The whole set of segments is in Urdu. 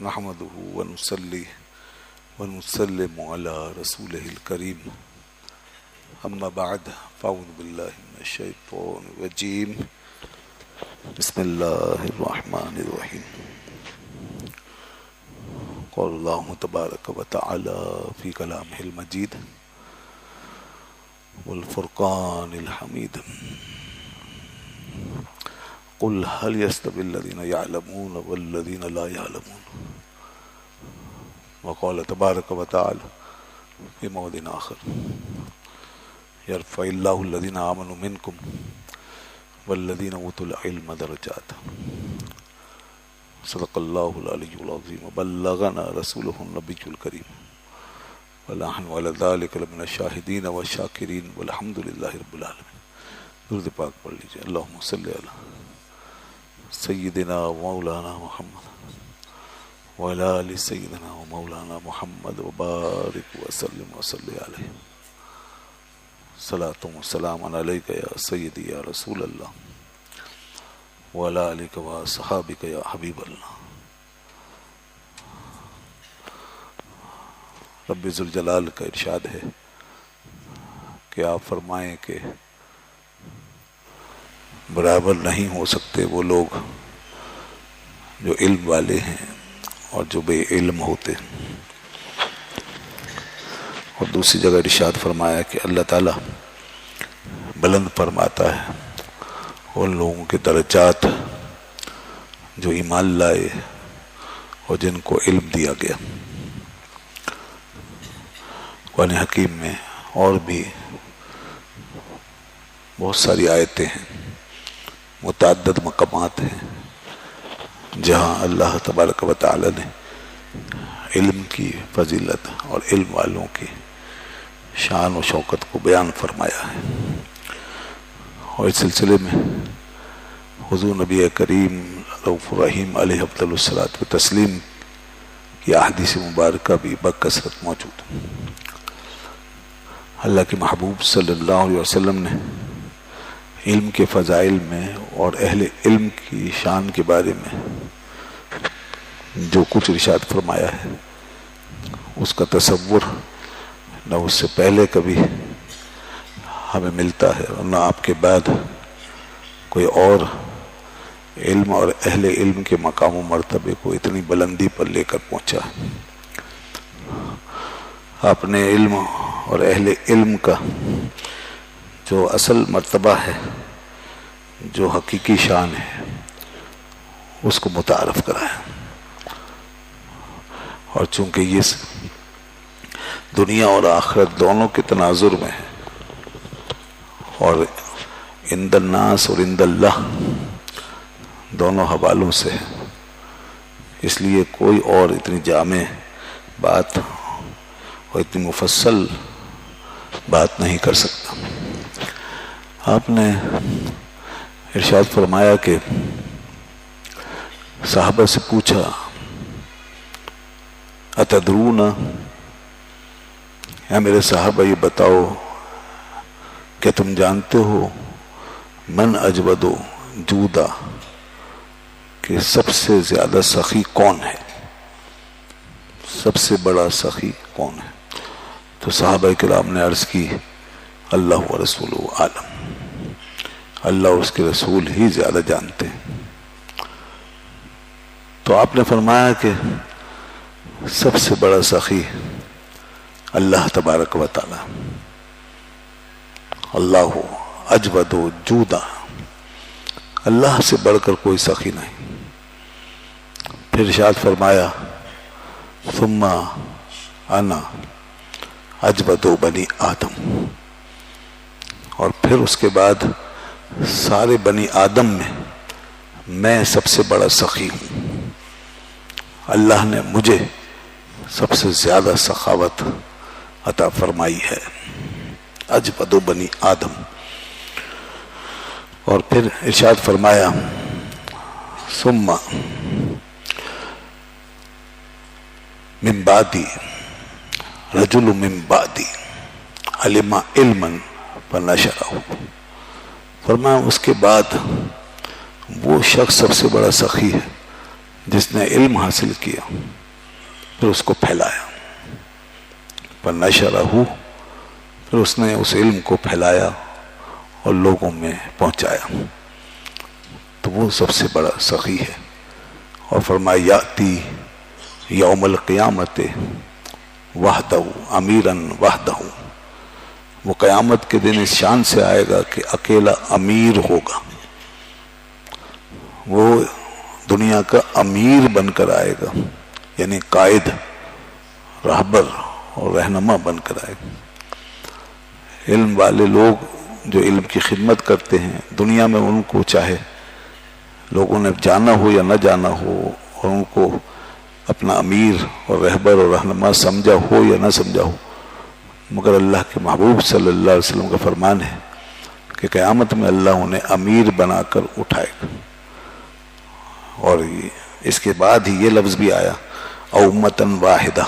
نحمده ونصلي ونسلم على رسوله الكريم أما بعد فأعوذ بالله من الشيطان الرجيم بسم الله الرحمن الرحيم قال الله تبارك وتعالى في كلامه المجيد والفرقان الحميد قل هل يستوي الذين يعلمون والذين لا يعلمون وقال تبارك وتعالى في موضع آخر يرفع الله الذين آمنوا منكم والذين أوتوا العلم درجات صدق الله العلي العظيم وبلغنا رسوله النبي الكريم ونحن على ذلك لمن الشاهدين والشاكرين والحمد لله رب العالمين. درود پاک پڑھ لیجیے. اللہم صلی علی سیدنا مولانا محمد وعلی آل سیدنا مولانا محمد وبارک وسلم وصلی علیہ. صلاۃ و سلام علیک یا سیدی یا رسول اللہ وعلی آلک و صحابک یا حبیب اللہ. رب ذوالجلال کا ارشاد ہے کہ آپ فرمائیں کہ برابر نہیں ہو سکتے وہ لوگ جو علم والے ہیں اور جو بے علم ہوتے ہیں. اور دوسری جگہ ارشاد فرمایا کہ اللہ تعالیٰ بلند فرماتا ہے ان لوگوں کے درجات جو ایمان لائے اور جن کو علم دیا گیا. قرآن حکیم میں اور بھی بہت ساری آیتیں ہیں، متعدد مقامات ہیں جہاں اللہ تبارک و تعالی نے علم کی فضیلت اور علم والوں کی شان و شوکت کو بیان فرمایا ہے. اور اس سلسلے میں حضور نبی کریم رؤوف الرحیم علیہ افضل الصلاۃ و تسلیم کی احادیث مبارکہ بھی بکثرت موجود. اللہ کے محبوب صلی اللہ علیہ وسلم نے علم کے فضائل میں اور اہل علم کی شان کے بارے میں جو کچھ ارشاد فرمایا ہے اس کا تصور نہ اس سے پہلے کبھی ہمیں ملتا ہے اور نہ آپ کے بعد کوئی اور علم اور اہل علم کے مقام و مرتبے کو اتنی بلندی پر لے کر پہنچا ہے. آپ نے علم اور اہل علم کا جو اصل مرتبہ ہے، جو حقیقی شان ہے، اس کو متعارف کرایا. اور چونکہ یہ دنیا اور آخرت دونوں کے تناظر میں ہے اور عند الناس اور عند اللہ دونوں حوالوں سے ہے، اس لیے کوئی اور اتنی جامع بات اور اتنی مفصل بات نہیں کر سکتا. آپ نے ارشاد فرمایا کہ صحابہ سے پوچھا اتدرون، یا میرے صحابہ یہ بتاؤ کہ تم جانتے ہو من اجود جودا، کہ سب سے زیادہ سخی کون ہے، سب سے بڑا سخی کون ہے؟ تو صحابہ کرام نے عرض کی اللہ و رسولہ عالم، اللہ اور اس کے رسول ہی زیادہ جانتے ہیں. تو آپ نے فرمایا کہ سب سے بڑا سخی اللہ تبارک و تعالی، اللہ اجود جودا، اللہ سے بڑھ کر کوئی سخی نہیں. پھر ارشاد فرمایا ثم انا اجود بنی آدم، اور پھر اس کے بعد سارے بنی آدم میں سب سے بڑا سخی ہوں. اللہ نے مجھے سب سے زیادہ سخاوت عطا فرمائی ہے، اجود بنی آدم. اور پھر ارشاد فرمایا ثم من بعدی رجل من بعدی علم علما فنشرہ، فرمایا اس کے بعد وہ شخص سب سے بڑا سخی ہے جس نے علم حاصل کیا پھر اس کو پھیلایا، پر نشرہ، پھر اس نے اس علم کو پھیلایا اور لوگوں میں پہنچایا، تو وہ سب سے بڑا سخی ہے۔ اور فرمایا یاتی یوم القیامت وحدہ امیراً وحدہ، وہ قیامت کے دن اس شان سے آئے گا کہ اکیلا امیر ہوگا، وہ دنیا کا امیر بن کر آئے گا، یعنی قائد، رہبر اور رہنما بن کر آئے گا۔ علم والے لوگ جو علم کی خدمت کرتے ہیں دنیا میں، ان کو چاہے لوگوں نے جانا ہو یا نہ جانا ہو، اور ان کو اپنا امیر اور رہبر اور رہنما سمجھا ہو یا نہ سمجھا ہو، مگر اللہ کے محبوب صلی اللہ علیہ وسلم کا فرمان ہے کہ قیامت میں اللہ انہیں امیر بنا کر اٹھائے گا۔ اور اس کے بعد ہی یہ لفظ بھی آیا امتن واحدہ،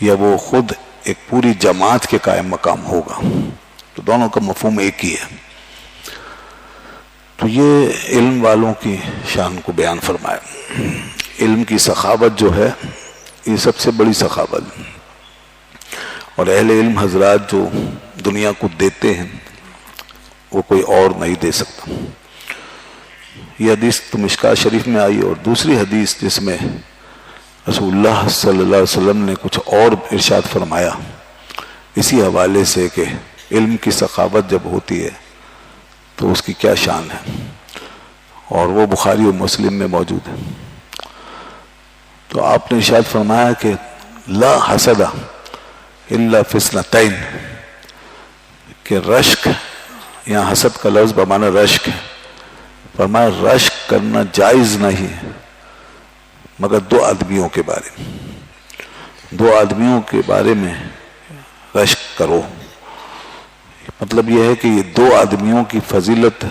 یا وہ خود ایک پوری جماعت کے قائم مقام ہوگا، تو دونوں کا مفہوم ایک ہی ہے۔ تو یہ علم والوں کی شان کو بیان فرمایا۔ علم کی سخاوت جو ہے یہ سب سے بڑی سخاوت، اور اہل علم حضرات جو دنیا کو دیتے ہیں وہ کوئی اور نہیں دے سکتا۔ یہ حدیث تو مشکاۃ شریف میں آئی، اور دوسری حدیث جس میں رسول اللہ صلی اللہ علیہ وسلم نے کچھ اور ارشاد فرمایا اسی حوالے سے کہ علم کی سخاوت جب ہوتی ہے تو اس کی کیا شان ہے، اور وہ بخاری و مسلم میں موجود ہے۔ تو آپ نے ارشاد فرمایا کہ لا حسد الا فی اثنتین، کہ رشک، یہاں حسد کا لفظ بمعنی رشک ہے، فرمایا رشک کرنا جائز نہیں ہے مگر دو آدمیوں کے بارے میں، دو آدمیوں کے بارے میں رشک کرو۔ مطلب یہ ہے کہ یہ دو آدمیوں کی فضیلت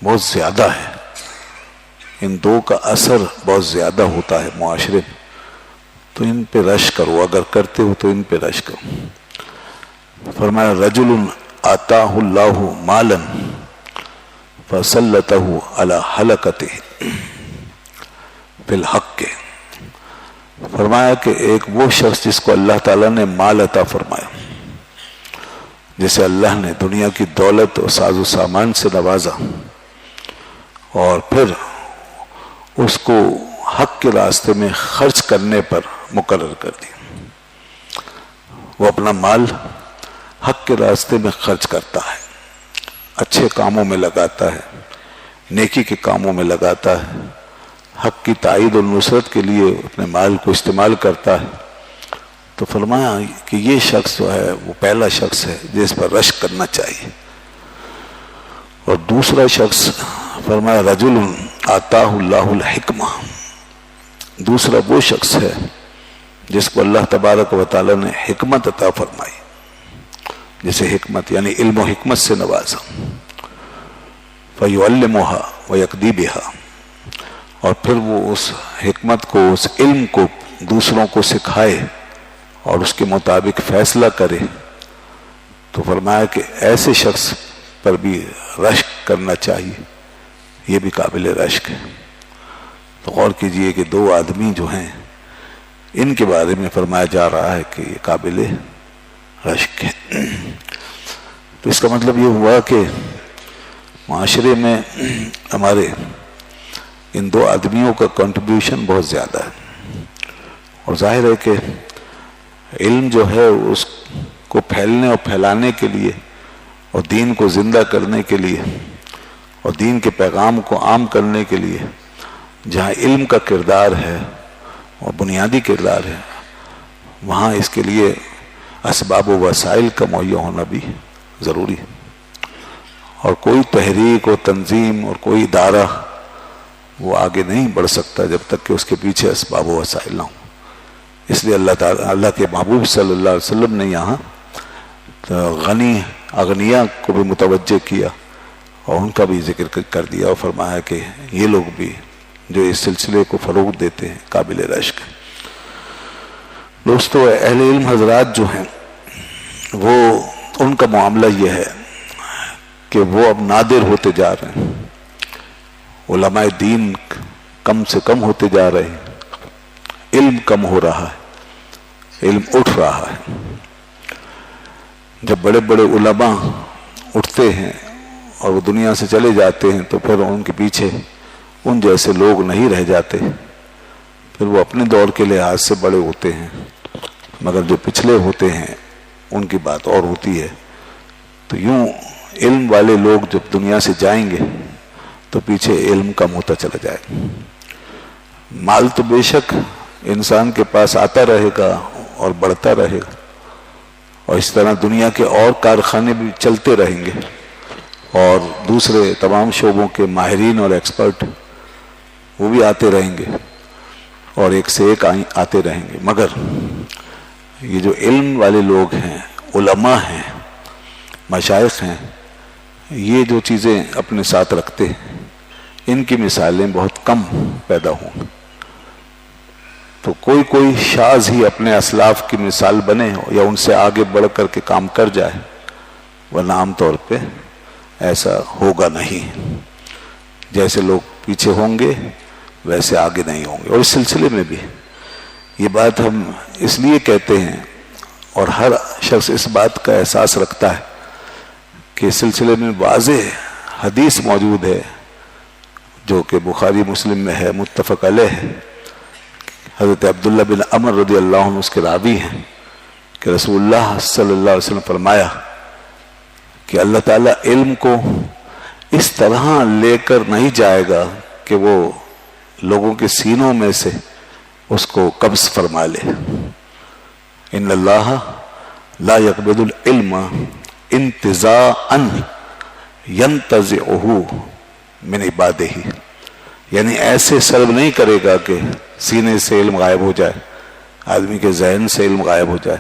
بہت زیادہ ہے، ان دو کا اثر بہت زیادہ ہوتا ہے معاشرے میں، تو ان پہ رشک کرو، اگر کرتے ہو تو ان پہ رشک کرو۔ فرمایا رجل آتاہ اللہ مالا فسلطہ علی حلقتہ فی الحق، فرمایا کہ ایک وہ شخص جس کو اللہ تعالیٰ نے مال عطا فرمایا، جسے اللہ نے دنیا کی دولت اور ساز و سامان سے نوازا، اور پھر اس کو حق کے راستے میں خرچ کرنے پر مقرر کر دیا، وہ اپنا مال حق کے راستے میں خرچ کرتا ہے، اچھے کاموں میں لگاتا ہے، نیکی کے کاموں میں لگاتا ہے، حق کی تائید اور نصرت کے لیے اپنے مال کو استعمال کرتا ہے، تو فرمایا کہ یہ شخص جو ہے وہ پہلا شخص ہے جس پر رشک کرنا چاہیے۔ اور دوسرا شخص فرمایا رجل آتاہ اللہ الحکمہ، دوسرا وہ شخص ہے جس کو اللہ تبارک و تعالی نے حکمت عطا فرمائی، جسے حکمت یعنی علم و حکمت سے نوازا، فَيُعَلِّمُهَا وَيَقْدِي بِهَا، اور پھر وہ اس حکمت کو، اس علم کو دوسروں کو سکھائے اور اس کے مطابق فیصلہ کرے، تو فرمایا کہ ایسے شخص پر بھی رشک کرنا چاہیے، یہ بھی قابل رشک ہے۔ تو غور کیجئے کہ دو آدمی جو ہیں ان کے بارے میں فرمایا جا رہا ہے کہ یہ قابل رشک ہے۔ تو اس کا مطلب یہ ہوا کہ معاشرے میں ہمارے ان دو آدمیوں کا کنٹریبیوشن بہت زیادہ ہے، اور ظاہر ہے کہ علم جو ہے اس کو پھیلنے اور پھیلانے کے لیے، اور دین کو زندہ کرنے کے لیے، اور دین کے پیغام کو عام کرنے کے لیے جہاں علم کا کردار ہے اور بنیادی کردار ہے، وہاں اس کے لیے اسباب و وسائل کا مہیا ہونا بھی ضروری ہے، اور کوئی تحریک اور تنظیم اور کوئی ادارہ وہ آگے نہیں بڑھ سکتا جب تک کہ اس کے پیچھے اسباب و وسائل نہ ہوں۔ اس لیے اللہ کے محبوب صلی اللہ علیہ وسلم نے یہاں غنی اغنیاء کو بھی متوجہ کیا اور ان کا بھی ذکر کر دیا، اور فرمایا کہ یہ لوگ بھی جو اس سلسلے کو فروغ دیتے ہیں قابل رشک ہیں۔ دوستو، اہل علم حضرات جو ہیں وہ ان کا معاملہ یہ ہے کہ وہ اب نادر ہوتے جا رہے ہیں، علماء دین کم سے کم ہوتے جا رہے ہیں، علم کم ہو رہا ہے، علم اٹھ رہا ہے۔ جب بڑے بڑے علماء اٹھتے ہیں اور وہ دنیا سے چلے جاتے ہیں تو پھر ان کے پیچھے ان جیسے لوگ نہیں رہ جاتے، پھر وہ اپنے دور کے لحاظ سے بڑے ہوتے ہیں، مگر جو پچھلے ہوتے ہیں ان کی بات اور ہوتی ہے۔ تو یوں علم والے لوگ جب دنیا سے جائیں گے تو پیچھے علم کم ہوتا چلا جائے گا۔ مال تو بے شک انسان کے پاس آتا رہے گا اور بڑھتا رہے گا، اور اس طرح دنیا کے اور کارخانے بھی چلتے رہیں گے، اور دوسرے تمام شعبوں کے ماہرین اور ایکسپرٹ وہ بھی آتے رہیں گے، اور ایک سے ایک آتے رہیں گے، مگر یہ جو علم والے لوگ ہیں، علماء ہیں، مشائخ ہیں، یہ جو چیزیں اپنے ساتھ رکھتے ہیں ان کی مثالیں بہت کم پیدا ہوں۔ تو کوئی شاذ ہی اپنے اسلاف کی مثال بنے ہو یا ان سے آگے بڑھ کر کے کام کر جائے، ورنہ عام طور پہ ایسا ہوگا نہیں۔ جیسے لوگ پیچھے ہوں گے ویسے آگے نہیں ہوں گے۔ اور اس سلسلے میں بھی یہ بات ہم اس لیے کہتے ہیں، اور ہر شخص اس بات کا احساس رکھتا ہے کہ اس سلسلے میں واضح حدیث موجود ہے جو کہ بخاری مسلم میں ہے، متفق علیہ ہے۔ حضرت عبداللہ بن عمر رضی اللہ عنہ اس کے راوی ہیں کہ رسول اللہ صلی اللہ علیہ وسلم فرمایا کہ اللہ تعالیٰ علم کو اس طرح لے کر نہیں جائے گا کہ وہ لوگوں کے سینوں میں سے اس کو قبض فرما لے۔ ان اللہ لا يقبض العلم انتزاعا ينتزعه من عباده، یعنی ایسے سلب نہیں کرے گا کہ سینے سے علم غائب ہو جائے، آدمی کے ذہن سے علم غائب ہو جائے،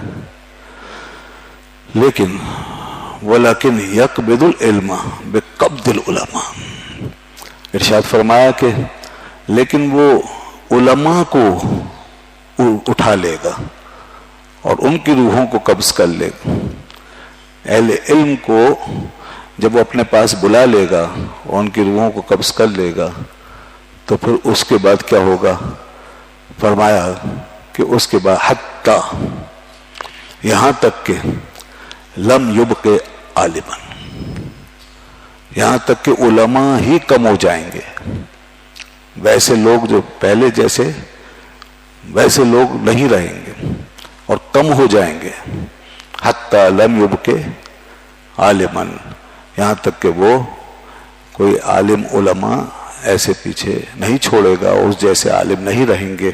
لیکن وَلَكِنْ يَقْبِضُ الْعِلْمَ بِقَبْضِ الْعُلَمَاءِ، ارشاد فرمایا کہ لیکن وہ علماء کو اٹھا لے گا اور ان کی روحوں کو قبض کر لے گا۔ اہل علم کو جب وہ اپنے پاس بلا لے گا اور ان کی روحوں کو قبض کر لے گا تو پھر اس کے بعد کیا ہوگا؟ فرمایا کہ اس کے بعد حتیٰ، یہاں تک کہ لم یبق عالما، یہاں تک کہ علماء ہی کم ہو جائیں گے۔ ویسے لوگ جو پہلے جیسے ویسے لوگ نہیں رہیں گے اور کم ہو جائیں گے۔ حتیٰ لم یبق عالما، یہاں تک کہ وہ کوئی عالم علماء ایسے پیچھے نہیں چھوڑے گا، اس جیسے عالم نہیں رہیں گے۔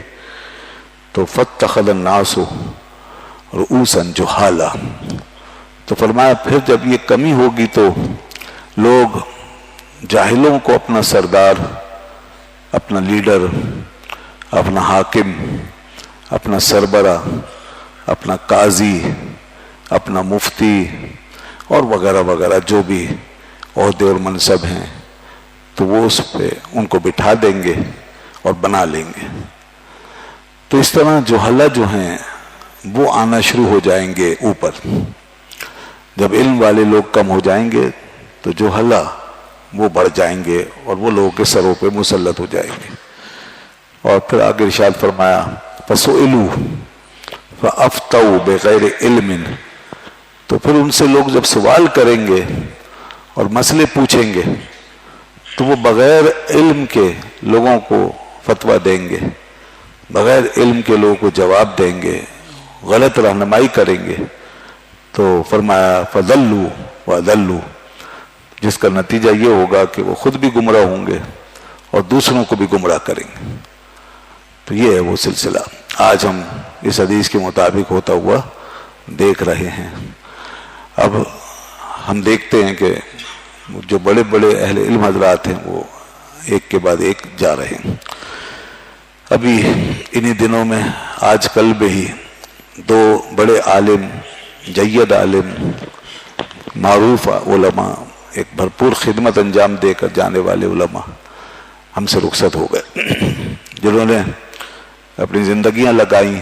تو فاتخذ الناس رؤوسا جہالا، تو فرمایا پھر جب یہ کمی ہوگی تو لوگ جاہلوں کو اپنا سردار، اپنا لیڈر، اپنا حاکم، اپنا سربراہ، اپنا قاضی، اپنا مفتی اور وغیرہ وغیرہ جو بھی عہدے اور منصب ہیں تو وہ اس پہ ان کو بٹھا دیں گے اور بنا لیں گے۔ تو اس طرح جہلا جو ہیں وہ آنا شروع ہو جائیں گے اوپر۔ جب علم والے لوگ کم ہو جائیں گے تو جہلا وہ بڑھ جائیں گے اور وہ لوگوں کے سروں پہ مسلط ہو جائیں گے۔ اور پھر آگے ارشاد فرمایا فَسُئِلُوا فَأَفْتَوْا بِغَيْرِ عِلْمٍ، تو پھر ان سے لوگ جب سوال کریں گے اور مسئلے پوچھیں گے تو وہ بغیر علم کے لوگوں کو فتویٰ دیں گے، بغیر علم کے لوگوں کو جواب دیں گے، غلط رہنمائی کریں گے۔ تو فرمایا فَضَلُّوا وَأَضَلُّوا، جس کا نتیجہ یہ ہوگا کہ وہ خود بھی گمراہ ہوں گے اور دوسروں کو بھی گمراہ کریں گے۔ تو یہ ہے وہ سلسلہ آج ہم اس حدیث کے مطابق ہوتا ہوا دیکھ رہے ہیں۔ اب ہم دیکھتے ہیں کہ جو بڑے بڑے اہل علم حضرات ہیں وہ ایک کے بعد ایک جا رہے ہیں۔ ابھی انہی دنوں میں آج کل بھی ہی دو بڑے عالم، جید عالم، معروف علماء، ایک بھرپور خدمت انجام دے کر جانے والے علماء ہم سے رخصت ہو گئے، جنہوں نے اپنی زندگیاں لگائیں،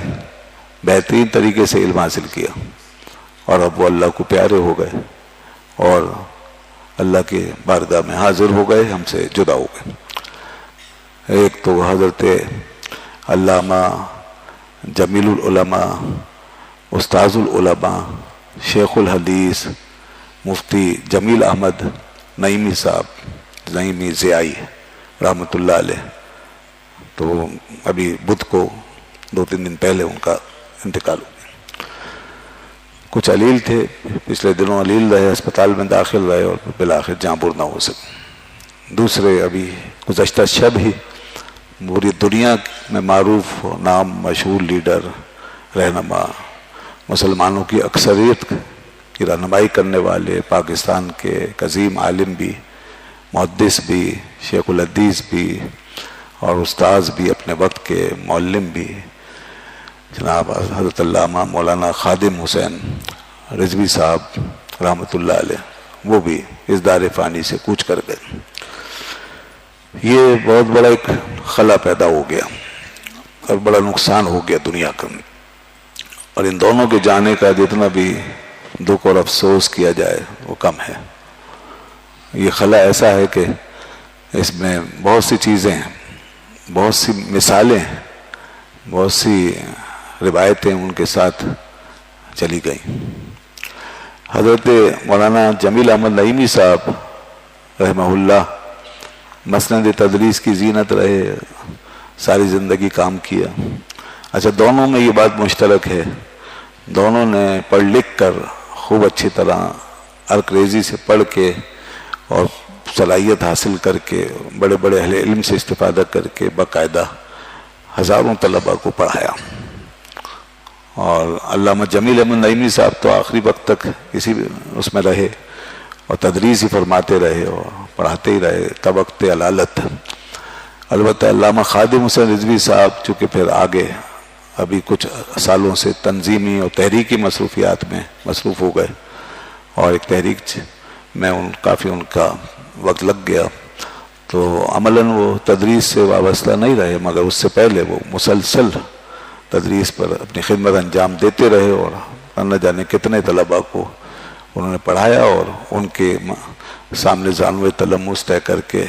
بہترین طریقے سے علم حاصل کیا اور اب وہ اللہ کو پیارے ہو گئے اور اللہ کے بارگاہ میں حاضر ہو گئے، ہم سے جدا ہو گئے۔ ایک تو حضرت علامہ جمیل العلماء، استاذ العلماء، شیخ الحدیث مفتی جمیل احمد نعیمی صاحب، نعیمی ضیائی رحمۃ اللہ علیہ. تو ابھی بدھ کو 2-3 دن پہلے ان کا انتقال ہو گیا. کچھ علیل تھے، پچھلے دنوں علیل رہے، اسپتال میں داخل رہے اور بالآخر جاں بر نہ ہو سکے. دوسرے ابھی گزشتہ شب ہی پوری دنیا میں معروف نام مشہور لیڈر، رہنما، مسلمانوں کی اکثریت کی رہنمائی کرنے والے، پاکستان کے ایک عظیم عالم بھی، محدث بھی، شیخ الحدیث بھی اور استاذ بھی، اپنے وقت کے معلم بھی، جناب حضرت علامہ مولانا خادم حسین رضوی صاحب رحمۃ اللہ علیہ، وہ بھی اس دار فانی سے کوچ کر گئے. یہ بہت بڑا ایک خلا پیدا ہو گیا اور بڑا نقصان ہو گیا دنیا کا. اور ان دونوں کے جانے کا جتنا بھی دکھ اور افسوس کیا جائے وہ کم ہے. یہ خلا ایسا ہے کہ اس میں بہت سی چیزیں ہیں، بہت سی مثالیں ہیں، بہت سی روایتیں ان کے ساتھ چلی گئیں. حضرت مولانا جمیل احمد نعیمی صاحب رحمہ اللہ مسند تدریس کی زینت رہے، ساری زندگی کام کیا. اچھا، دونوں میں یہ بات مشترک ہے، دونوں نے پڑھ لکھ کر خوب اچھی طرح ارکریزی سے پڑھ کے اور صلاحیت حاصل کر کے بڑے بڑے اہل علم سے استفادہ کر کے باقاعدہ ہزاروں طلباء کو پڑھایا. اور علامہ جمیل احمد نعیمی صاحب تو آخری وقت تک اسی اس میں رہے اور تدریس ہی فرماتے رہے اور پڑھاتے ہی رہے طبقت علالت. البتہ علامہ خادم حسین رضوی صاحب چونکہ پھر آگے ابھی کچھ سالوں سے تنظیمی اور تحریکی مصروفیات میں مصروف ہو گئے اور ایک تحریک میں کافی ان کا وقت لگ گیا، تو عملاً وہ تدریس سے وابستہ نہیں رہے، مگر اس سے پہلے وہ مسلسل تدریس پر اپنی خدمت انجام دیتے رہے اور نہ جانے کتنے طلباء کو انہوں نے پڑھایا اور ان کے سامنے زانوِ تلمس طے کر کے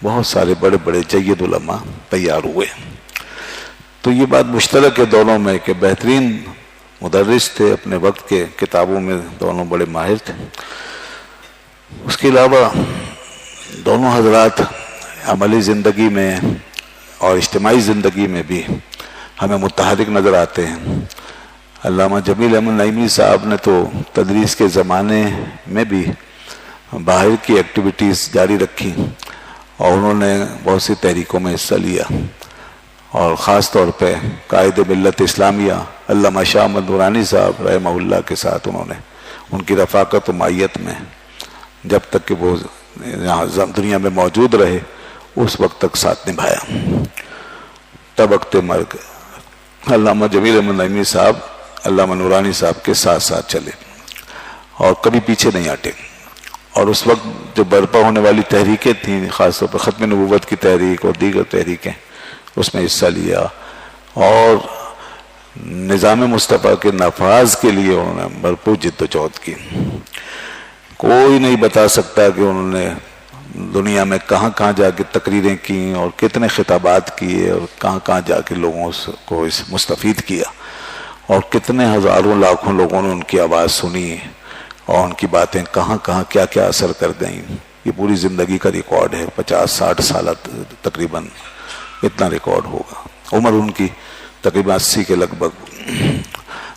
بہت سارے بڑے بڑے جید علماء تیار ہوئے. تو یہ بات مشترک ہے دونوں میں کہ بہترین مدرس تھے، اپنے وقت کے کتابوں میں دونوں بڑے ماہر تھے. اس کے علاوہ دونوں حضرات عملی زندگی میں اور اجتماعی زندگی میں بھی ہمیں متحرک نظر آتے ہیں. علامہ جمیل احمد نعیمی صاحب نے تو تدریس کے زمانے میں بھی باہر کی ایکٹیویٹیز جاری رکھی اور انہوں نے بہت سی تحریکوں میں حصہ لیا، اور خاص طور پہ قائد ملت اسلامیہ علامہ شاہ احمد نورانی صاحب رحمہ اللہ کے ساتھ انہوں نے ان کی رفاقت و معیت میں جب تک کہ وہ یہاں دنیا میں موجود رہے اس وقت تک ساتھ نبھایا. تب وقت مرگ علامہ جمیل احمد نعیمی صاحب علامہ نورانی صاحب کے ساتھ ساتھ چلے اور کبھی پیچھے نہیں ہٹے. اور اس وقت جو برپا ہونے والی تحریکیں تھیں، خاص طور پر ختم نبوت کی تحریک اور دیگر تحریکیں، اس میں حصہ لیا اور نظام مصطفیٰ کے نفاذ کے لیے انہوں نے بھرپور جد و جہد کی. کوئی نہیں بتا سکتا کہ انہوں نے دنیا میں کہاں کہاں جا کے تقریریں کی اور کتنے خطابات کیے اور کہاں کہاں جا کے لوگوں کو اس مستفید کیا، اور کتنے ہزاروں لاکھوں لوگوں نے ان کی آواز سنی اور ان کی باتیں کہاں کہاں کیا کیا اثر کر گئیں. یہ پوری زندگی کا ریکارڈ ہے، 50-60 سال تقریباً اتنا ریکارڈ ہوگا. عمر ان کی تقریباً 80 کے لگ بھگ.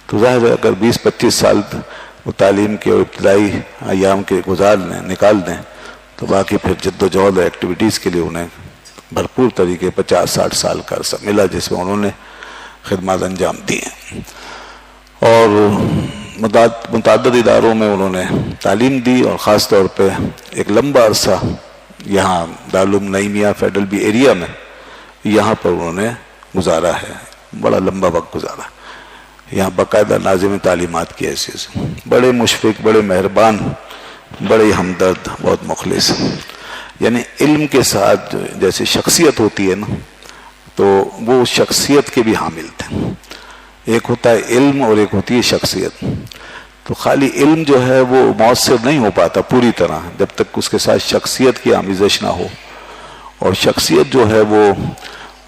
تو ظاہر ہے اگر 20-25 سال وہ تعلیم کے اور ابتدائی ایام کے نکال دیں تو باقی پھر جد و جہد ایکٹیویٹیز کے لیے انہیں بھرپور طریقے 50-60 سال کا عرصہ ملا جس میں انہوں نے خدمات انجام دی ہیں. اور متعدد اداروں میں انہوں نے تعلیم دی اور خاص طور پہ ایک لمبا عرصہ یہاں Darul Uloom Naeemia federal be area میں یہاں پر انہوں نے گزارا ہے، بڑا لمبا وقت گزارا. یہاں باقاعدہ ناظم تعلیمات کی حیثیت سے بڑے مشفق، بڑے مہربان، بڑے ہمدرد، بہت مخلص. یعنی علم کے ساتھ جیسے شخصیت ہوتی ہے نا، تو وہ شخصیت کے بھی حامل تھے. ایک ہوتا ہے علم اور ایک ہوتی ہے شخصیت. تو خالی علم جو ہے وہ مؤثر نہیں ہو پاتا پوری طرح جب تک اس کے ساتھ شخصیت کی آمیزش نہ ہو. اور شخصیت جو ہے وہ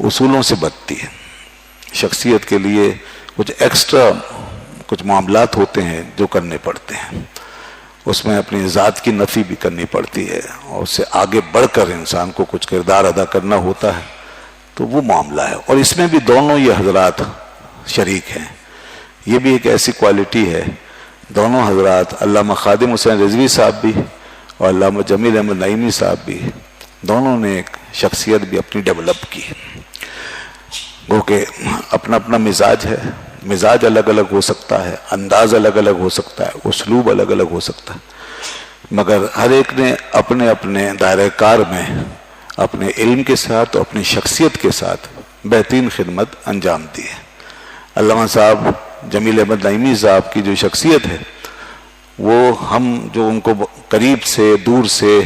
اصولوں سے بنتی ہے. شخصیت کے لیے کچھ ایکسٹرا کچھ معاملات ہوتے ہیں جو کرنے پڑتے ہیں. اس میں اپنی ذات کی نفی بھی کرنی پڑتی ہے اور اس سے آگے بڑھ کر انسان کو کچھ کردار ادا کرنا ہوتا ہے. تو وہ معاملہ ہے. اور اس میں بھی دونوں یہ حضرات شریک ہیں. یہ بھی ایک ایسی کوالٹی ہے. دونوں حضرات علامہ خادم حسین رضوی صاحب بھی اور علامہ جمیل احمد نعیمی صاحب بھی دونوں نے ایک شخصیت بھی اپنی ڈیولپ کی. گو کہ اپنا اپنا مزاج ہے. مزاج الگ الگ ہو سکتا ہے, انداز الگ الگ ہو سکتا ہے, اسلوب الگ الگ ہو سکتا ہے, مگر ہر ایک نے اپنے اپنے دائرہ کار میں اپنے علم کے ساتھ اور اپنی شخصیت کے ساتھ بہترین خدمت انجام دی ہے. علامہ صاحب جمیل احمد نعیمی صاحب کی جو شخصیت ہے وہ ہم جو ان کو قریب سے دور سے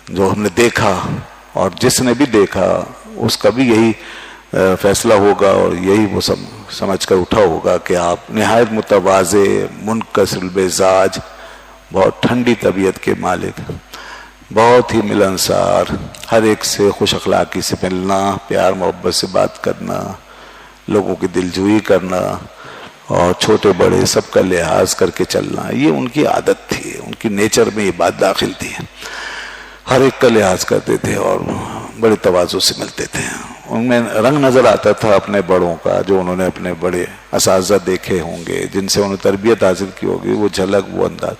جو ہم نے دیکھا اور جس نے بھی دیکھا اس کا بھی یہی فیصلہ ہوگا اور یہی وہ سمجھ کر اٹھا ہوگا کہ آپ نہایت متواضع, منکسر المزاج, بہت ٹھنڈی طبیعت کے مالک, بہت ہی ملنسار, ہر ایک سے خوش اخلاقی سے ملنا, پیار محبت سے بات کرنا, لوگوں کی دلجوئی کرنا اور چھوٹے بڑے سب کا لحاظ کر کے چلنا. یہ ان کی عادت تھی, ان کی نیچر میں یہ بات داخل تھی. ہر ایک کا لحاظ کرتے تھے اور بڑے تواضع سے ملتے تھے. ان میں رنگ نظر آتا تھا اپنے بڑوں کا, جو انہوں نے اپنے بڑے اساتذہ دیکھے ہوں گے, جن سے انہوں نے تربیت حاصل کی ہوگی. وہ جھلک, وہ انداز,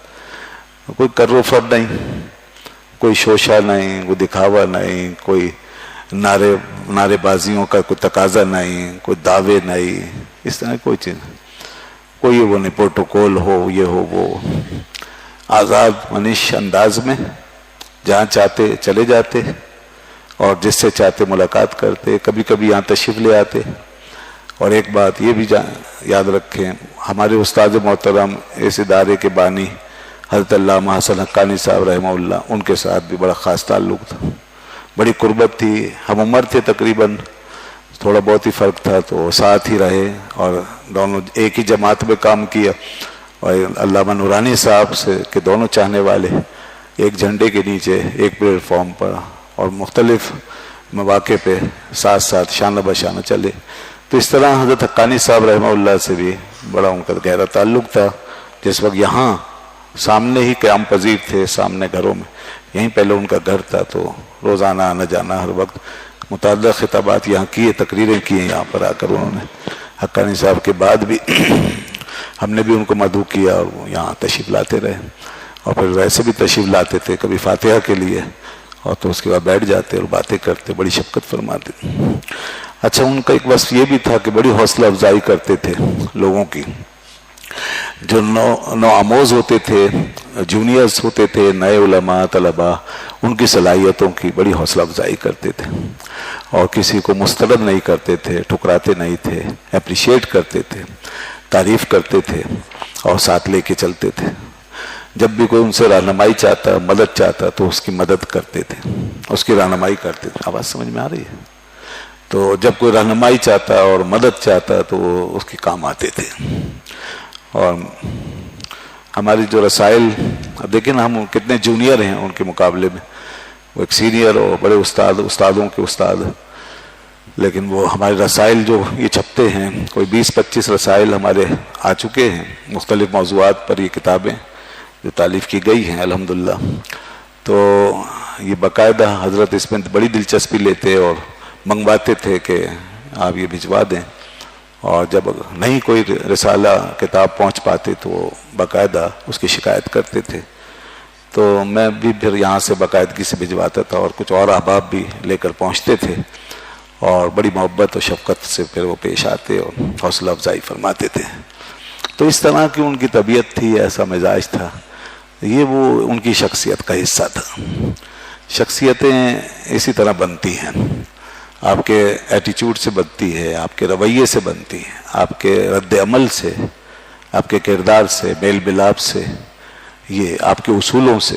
کوئی کر و فر نہیں, کوئی شوشہ نہیں, کوئی دکھاوا نہیں, کوئی نعرے بازیوں کا کوئی تقاضا نہیں, کوئی دعوے نہیں, اس طرح کوئی چیز نہیں. کوئی وہ نہیں پروٹوکول ہو, یہ ہو وہ. آزاد منش انداز میں جہاں چاہتے چلے جاتے اور جس سے چاہتے ملاقات کرتے. کبھی کبھی یہاں تشریف لے آتے. اور ایک بات یہ بھی یاد رکھیں, ہمارے استاد محترم اس ادارے کے بانی حضرت علامہ حسن حقانی صاحب رحمہ اللہ, ان کے ساتھ بھی بڑا خاص تعلق تھا, بڑی قربت تھی. ہم عمر تھے تقریباً, تھوڑا بہت ہی فرق تھا, تو ساتھ ہی رہے اور دونوں ایک ہی جماعت میں کام کیا. اور علامہ نورانی صاحب سے کہ دونوں چاہنے والے ایک جھنڈے کے نیچے ایک پلیٹ فارم پر اور مختلف مواقع پہ ساتھ ساتھ شانہ بشانہ چلے. تو اس طرح حضرت حقانی صاحب رحمہ اللہ سے بھی بڑا ان کا گہرا تعلق تھا. جس وقت یہاں سامنے ہی قیام پذیر تھے, سامنے گھروں میں, یہیں پہلے ان کا گھر تھا, تو روزانہ آنا جانا ہر وقت متعدد خطابات یہاں کیے, تقریریں کیے یہاں پر آ کر انہوں نے. حقانی صاحب کے بعد بھی ہم نے بھی ان کو مدعو کیا اور وہ یہاں تشریف لاتے رہے. اور پھر ویسے بھی تشریف لاتے تھے کبھی فاتحہ کے لیے, اور تو اس کے بعد بیٹھ جاتے اور باتیں کرتے, بڑی شفقت فرماتے. اچھا, ان کا ایک وصف یہ بھی تھا کہ بڑی حوصلہ افزائی کرتے تھے لوگوں کی. جو نو آموز ہوتے تھے, جونیئرز ہوتے تھے, نئے علماء طلباء, ان کی صلاحیتوں کی بڑی حوصلہ افزائی کرتے تھے اور کسی کو مسترد نہیں کرتے تھے, ٹھکراتے نہیں تھے, اپریشیٹ کرتے تھے, تعریف کرتے تھے اور ساتھ لے کے چلتے تھے. جب بھی کوئی ان سے رہنمائی چاہتا, مدد چاہتا, تو اس کی مدد کرتے تھے, اس کی رہنمائی کرتے تھے. آواز سمجھ میں آ رہی ہے؟ تو جب کوئی رہنمائی چاہتا اور مدد چاہتا تو وہ اس کے کام آتے تھے. اور ہماری جو رسائل, اب دیکھیں نا ہم کتنے جونیئر ہیں ان کے مقابلے میں, وہ ایک سینئر اور بڑے استادوں کے استاد, لیکن وہ ہمارے رسائل جو یہ چھپتے ہیں, کوئی 20-25 رسائل ہمارے آ چکے ہیں مختلف موضوعات پر, یہ کتابیں جو تالیف کی گئی ہیں الحمدللہ. تو یہ باقاعدہ حضرت اس میں بڑی دلچسپی لیتے اور منگواتے تھے کہ آپ یہ بھجوا دیں. اور جب نہیں کوئی رسالہ کتاب پہنچ پاتے تو وہ باقاعدہ اس کی شکایت کرتے تھے. تو میں بھی پھر یہاں سے باقاعدگی سے بھجواتا تھا, اور کچھ اور احباب بھی لے کر پہنچتے تھے, اور بڑی محبت اور شفقت سے پھر وہ پیش آتے اور حوصلہ افزائی فرماتے تھے. تو اس طرح کی ان کی طبیعت تھی, ایسا مزاج تھا. یہ وہ ان کی شخصیت کا حصہ تھا. شخصیتیں اسی طرح بنتی ہیں, آپ کے ایٹیچیوڈ سے بنتی ہے, آپ کے رویے سے بنتی ہے, آپ کے رد عمل سے, آپ کے کردار سے, میل ملاپ سے, یہ آپ کے اصولوں سے.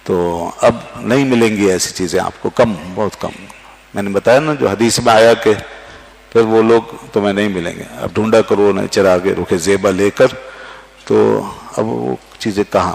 تو اب نہیں ملیں گی ایسی چیزیں آپ کو, کم, بہت کم. میں نے بتایا نا جو حدیث میں آیا کہ پھر وہ لوگ تمہیں نہیں ملیں گے. اب ڈھونڈا کرو نہ چراغے رخ زیبا لے کر, تو اب وہ چیزیں کہاں.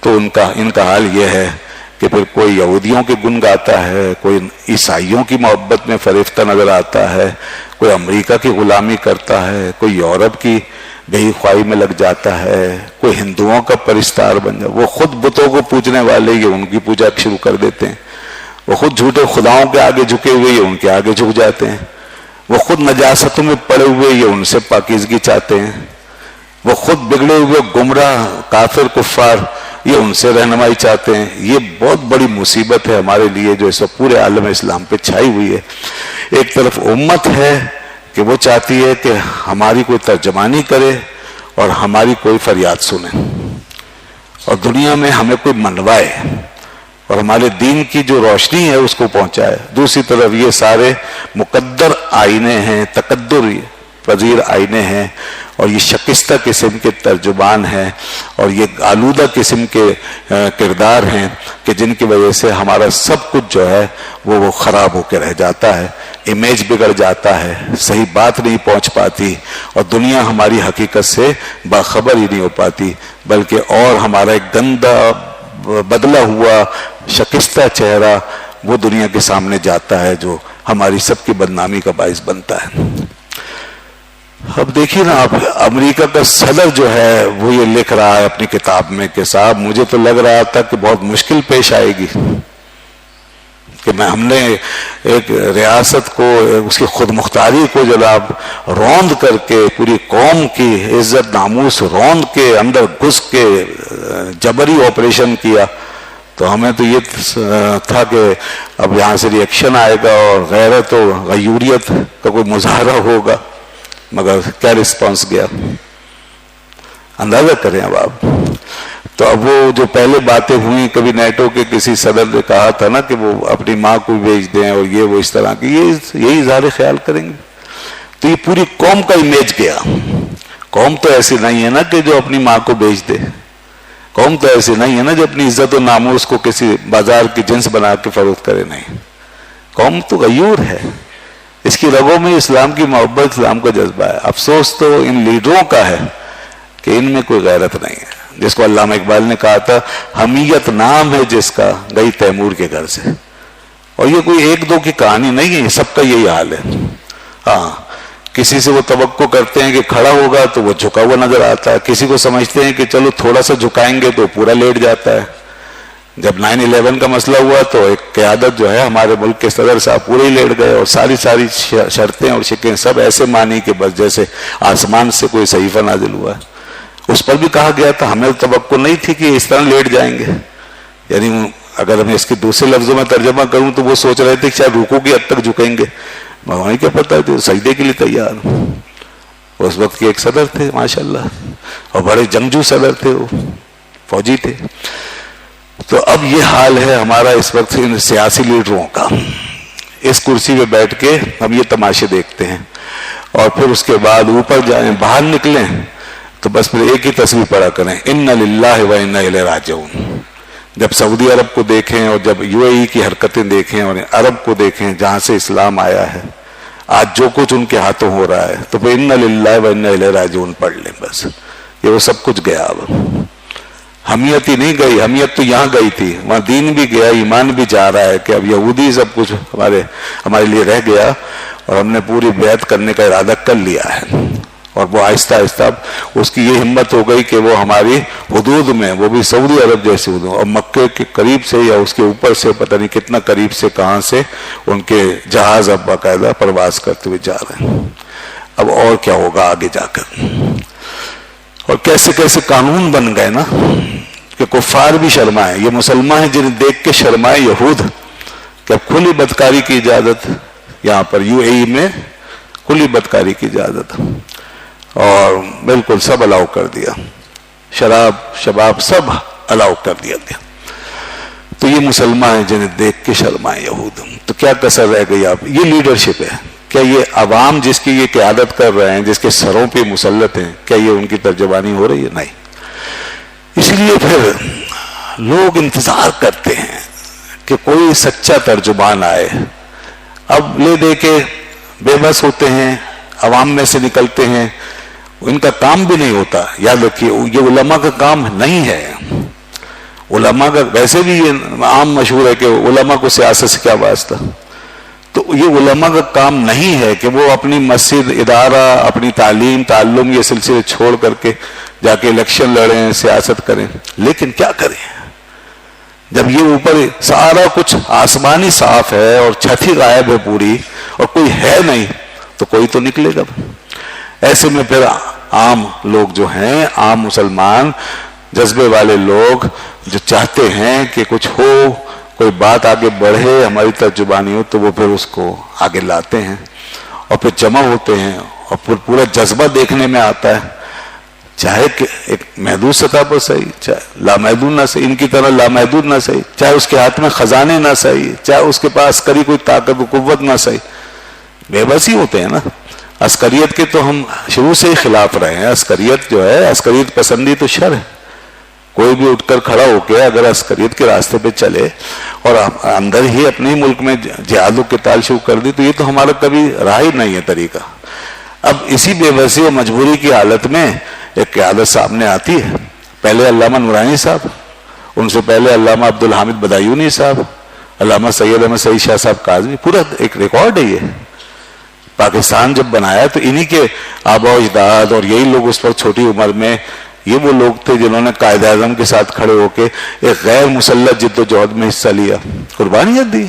تو ان کا حال یہ ہے کہ پھر کوئی یہودیوں کے گن گاتا ہے، کوئی عیسائیوں کی محبت میں فریفتہ نظر آتا ہے، کوئی امریکہ کی غلامی کرتا ہے، کوئی یورپ کی بے خواہی میں لگ جاتا ہے، کوئی ہندوؤں کا پرستار بن جاتا ہے۔ وہ خود بتوں کو پوجنے والے یہ ان کی پوجا شروع کر دیتے ہیں، وہ خود جھوٹے خداؤں کے آگے جھکے ہوئے یہ ان کے آگے جھک جاتے ہیں، وہ خود نجاستوں میں پڑے ہوئے یہ ان سے پاکیزگی چاہتے ہیں، وہ خود بگڑے ہوئے گمراہ کافر کفار یہ ان سے رہنمائی چاہتے ہیں۔ یہ بہت بڑی مصیبت ہے ہمارے لیے جو اس وقت پورے عالم اسلام پہ چھائی ہوئی ہے۔ ایک طرف امت ہے کہ وہ چاہتی ہے کہ ہماری کوئی ترجمانی کرے اور ہماری کوئی فریاد سنے، اور دنیا میں ہمیں کوئی منوائے اور ہمارے دین کی جو روشنی ہے اس کو پہنچائے۔ دوسری طرف یہ سارے مقدر آئینے ہیں، تقدر پذیر آئینے ہیں، اور یہ شکستہ قسم کے ترجمان ہیں، اور یہ آلودہ قسم کے کردار ہیں کہ جن کی وجہ سے ہمارا سب کچھ جو ہے وہ خراب ہو کے رہ جاتا ہے، امیج بگڑ جاتا ہے، صحیح بات نہیں پہنچ پاتی، اور دنیا ہماری حقیقت سے باخبر ہی نہیں ہو پاتی، بلکہ اور ہمارا ایک گندا بدلا ہوا شکستہ چہرہ وہ دنیا کے سامنے جاتا ہے جو ہماری سب کی بدنامی کا باعث بنتا ہے۔ اب دیکھیے نا آپ، امریکہ کا صدر جو ہے وہ یہ لکھ رہا ہے اپنی کتاب میں کہ صاحب مجھے تو لگ رہا تھا کہ بہت مشکل پیش آئے گی، کہ ہم نے ایک ریاست کو، اس کی خود مختاری کو جناب روند کر کے، پوری قوم کی عزت ناموس روند کے اندر گھس کے جبری آپریشن کیا، تو ہمیں تو یہ تھا کہ اب یہاں سے ری ایکشن آئے گا اور غیرت و غیوریت کا کوئی مظاہرہ ہوگا، مگر کیا رسپانس گیا اندازہ کریں اب آپ۔ تو اب وہ جو پہلے باتیں ہوئی، کبھی نیٹو کے کسی صدر نے کہا تھا نا کہ وہ اپنی ماں کو بھیج دیں اور یہ وہ اس طرح کی، یہی اظہار خیال کریں گے، تو یہ پوری قوم کا امیج گیا۔ قوم تو ایسی نہیں ہے نا کہ جو اپنی ماں کو بھیج دے، قوم تو ایسی نہیں ہے نا جو اپنی عزت و ناموس کو کسی بازار کی جنس بنا کے فروخت کرے، نہیں، قوم تو غیور ہے، اس کی رگوں میں اسلام کی محبت، اسلام کا جذبہ ہے۔ افسوس تو ان لیڈروں کا ہے کہ ان میں کوئی غیرت نہیں ہے، جس کو علامہ اقبال نے کہا تھا حمیت نام ہے جس کا گئی تیمور کے گھر سے، اور یہ کوئی ایک دو کی کہانی نہیں ہے، سب کا یہی حال ہے۔ ہاں، کسی سے وہ توقع کرتے ہیں کہ کھڑا ہوگا تو وہ جھکا ہوا نظر آتا ہے، کسی کو سمجھتے ہیں کہ چلو تھوڑا سا جھکائیں گے تو پورا لیٹ جاتا ہے۔ جب 9/11 کا مسئلہ ہوا تو ایک قیادت جو ہے ہمارے ملک کے صدر صاحب پورے ہی لیٹ گئے، اور ساری شرطیں اور شکیں سب ایسے مانی کہ بس جیسے آسمان سے کوئی صحیفہ نازل ہوا ہے۔ اس پر بھی کہا گیا تھا ہمیں توقع نہیں تھی کہ اس طرح لیٹ جائیں گے، یعنی اگر میں اس کے دوسرے لفظوں میں ترجمہ کروں تو وہ سوچ رہے تھے کہ شاید رکوع کی حد تک جھکیں گے، مگر کیا پتہ تھا سجدے کے لیے تیار۔ اس وقت کے ایک صدر تھے ماشاءاللہ، اور بڑے جنگجو صدر تھے، وہ فوجی تھے۔ تو اب یہ حال ہے ہمارا اس وقت ان سیاسی لیڈروں کا، اس کرسی پہ بیٹھ کے ہم یہ تماشے دیکھتے ہیں، اور پھر اس کے بعد اوپر جائیں، باہر نکلیں تو بس پھر ایک ہی تصویر پڑھا کریں، ان للہ و انا الیہ راجعون۔ جب سعودی عرب کو دیکھیں اور جب UAE کی حرکتیں دیکھیں اور عرب کو دیکھیں جہاں سے اسلام آیا ہے، آج جو کچھ ان کے ہاتھوں ہو رہا ہے، تو پھر ان للہ و انا الیہ راجعون پڑھ لیں، بس یہ وہ سب کچھ گیا۔ اب حمیت ہی نہیں گئی، حمیت تو یہاں گئی تھی، وہاں دین بھی گیا، ایمان بھی جا رہا ہے کہ اب یہودی سب کچھ ہمارے لیے رہ گیا، اور ہم نے پوری بیعت کرنے کا ارادہ کر لیا ہے، اور وہ آہستہ آہستہ اس کی یہ ہمت ہو گئی کہ وہ ہماری حدود میں، وہ بھی سعودی عرب جیسی حدود، اور مکے کے قریب سے یا اس کے اوپر سے پتہ نہیں کتنا قریب سے کہاں سے ان کے جہاز اب باقاعدہ پرواز کرتے ہوئے جا رہے ہیں۔ اب اور کیا ہوگا آگے جا کر، اور کیسے کیسے قانون بن گئے نا کہ کفار بھی شرمائے، یہ مسلمان ہیں جنہیں دیکھ کے شرمائے یہود، کہ اب کھلی بدکاری کی اجازت، یہاں پر UAE میں کھلی بدکاری کی اجازت، اور بالکل سب الاؤ کر دیا، شراب شباب سب الاؤ کر دیا گیا۔ تو یہ مسلمان ہیں جنہیں دیکھ کے شرمائے یہود، تو کیا کسر رہ گئی؟ آپ یہ لیڈرشپ ہے، کیا یہ عوام جس کی یہ قیادت کر رہے ہیں، جس کے سروں پہ مسلط ہیں، کیا یہ ان کی ترجمانی ہو رہی ہے؟ نہیں۔ اس لیے پھر لوگ انتظار کرتے ہیں کہ کوئی سچا ترجمان آئے، اب لے دے کے بے بس ہوتے ہیں، عوام میں سے نکلتے ہیں، ان کا کام بھی نہیں ہوتا۔ یاد رکھیے یہ علماء کا کام نہیں ہے، علماء کا ویسے بھی یہ عام مشہور ہے کہ علماء کو سیاست سے کیا واسطہ، تو یہ علماء کا کام نہیں ہے کہ وہ اپنی مسجد، ادارہ، اپنی تعلیم، تعلم، یہ سلسلے چھوڑ کر کے جا کے الیکشن لڑیں، سیاست کریں. لیکن کیا کریں جب یہ اوپر سارا کچھ آسمانی صاف ہے اور چھت ہی غائب ہے پوری اور کوئی ہے نہیں، تو کوئی تو نکلے گا. ایسے میں پھر عام لوگ جو ہیں، عام مسلمان جذبے والے لوگ جو چاہتے ہیں کہ کچھ ہو، کوئی بات آگے بڑھے، ہماری ترجمانی ہو، تو وہ پھر اس کو آگے لاتے ہیں اور پھر جمع ہوتے ہیں اور پھر پورا جذبہ دیکھنے میں آتا ہے، چاہے کہ ایک محدود سطح پر صحیح، چاہے لامحدود نہ صحیح، ان کی طرح لامحدود نہ صحیح، چاہے اس کے ہاتھ میں خزانے نہ صحیح، چاہے اس کے پاس عسکری کوئی طاقت و قوت نہ صحیح. بے بس ہی ہوتے ہیں نا. عسکریت کے تو ہم شروع سے ہی خلاف رہے ہیں. عسکریت جو ہے، عسکریت پسندی تو شر ہے. کوئی بھی اٹھ کر کھڑا ہو کے اگر عسکریت کے راستے پہ چلے اور اندر ہی اپنے ملک میں جہاد و قتال شروع کر دی، تو یہ تو ہمارا کبھی رہا ہی نہیں ہے طریقہ. اب اسی بے بسی و مجبوری کی حالت میں ایک قیادت سامنے آتی ہے. پہلے علامہ نورانی صاحب، ان سے پہلے علامہ عبدالحامد بدایونی صاحب، علامہ سید احمد سعید شاہ صاحب کاظمی، پورا ایک ریکارڈ ہے. یہ پاکستان جب بنایا تو انہی کے آباء و اجداد اور یہی لوگ اس وقت چھوٹی عمر میں، یہ وہ لوگ تھے جنہوں نے قائد اعظم کے ساتھ کھڑے ہو کے ایک غیر مسلح جد و جہد میں حصہ لیا، قربانیاں دی،